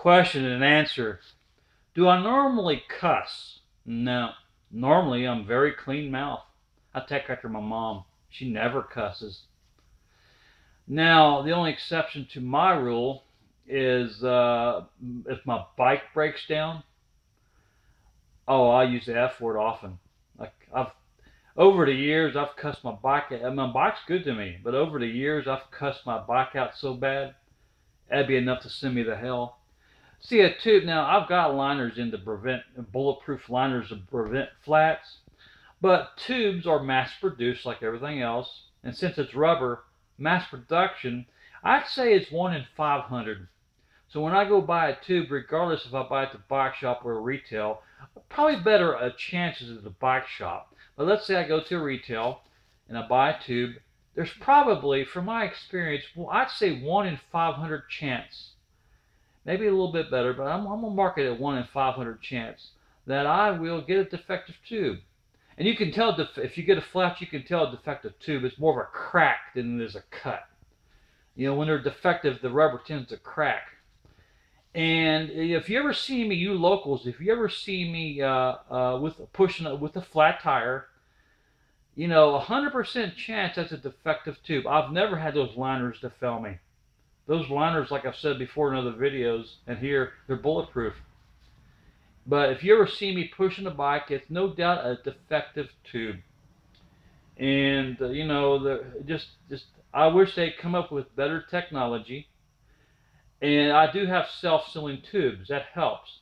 Question and answer. Do I normally cuss? No. Normally, I'm very clean mouth. I take after my mom. She never cusses. Now, the only exception to my rule is if my bike breaks down. Oh, I use the F word often. Like over the years, I've cussed my bike out. My bike's good to me, but over the years, I've cussed my bike out so bad, that'd be enough to send me to hell. See, a tube, now I've got liners in to prevent, bulletproof liners to prevent flats, but tubes are mass produced like everything else, and since it's rubber, mass production, I'd say it's 1 in 500. So when I go buy a tube, regardless if I buy it at the bike shop or retail, probably better chances at the bike shop. But let's say I go to retail and I buy a tube, there's probably, from my experience, well, I'd say 1 in 500 chance, maybe a little bit better, but I'm going to mark it at 1 in 500 chance that I will get a defective tube. And you can tell, if you get a flat, you can tell a defective tube. It's more of a crack than it is a cut. You know, when they're defective, the rubber tends to crack. And if you ever see me, you locals, if you ever see me pushing with a flat tire, you know, 100% chance that's a defective tube. I've never had those liners to fail me. Those liners, like I've said before in other videos, and here, they're bulletproof. But if you ever see me pushing a bike, it's no doubt a defective tube. And you know, I wish they'd come up with better technology. And I do have self-sealing tubes. That helps.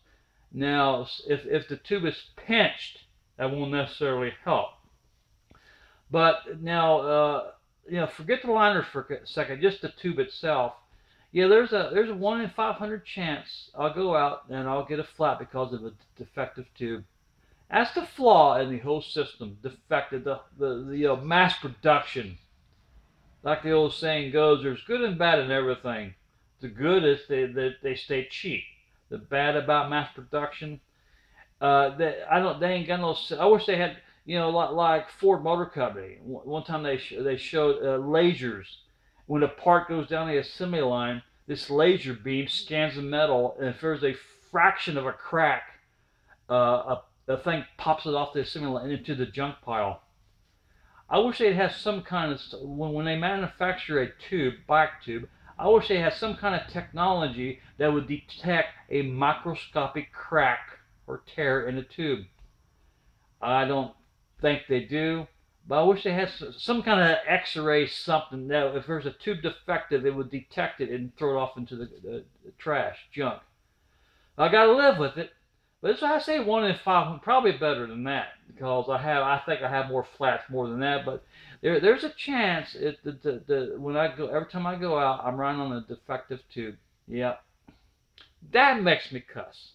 Now, if the tube is pinched, that won't necessarily help. But now, you know, forget the liners for a second. Just the tube itself. Yeah, there's a 1 in 500 chance I'll go out and I'll get a flat because of a defective tube. That's the flaw in the whole system. Defective, the mass production. Like the old saying goes, there's good and bad in everything. The good is they stay cheap. The bad about mass production, they ain't got no. I wish they had, you know, like Ford Motor Company. One time they showed lasers. When a part goes down the assembly line, this laser beam scans the metal, and if there's a fraction of a crack, the thing pops it off the assembly line into the junk pile. I wish they'd have some kind of, when they manufacture a tube, bike tube, I wish they had some kind of technology that would detect a microscopic crack or tear in a tube. I don't think they do, but I wish they had some kind of X-ray something that if there's a tube defective, it would detect it and throw it off into the trash, junk. I got to live with it, but it's, I say 1 in 5, probably better than that, because I think I have more flats more than that, but there's a chance when I go, every time I go out, I'm running on a defective tube. Yep. That makes me cuss.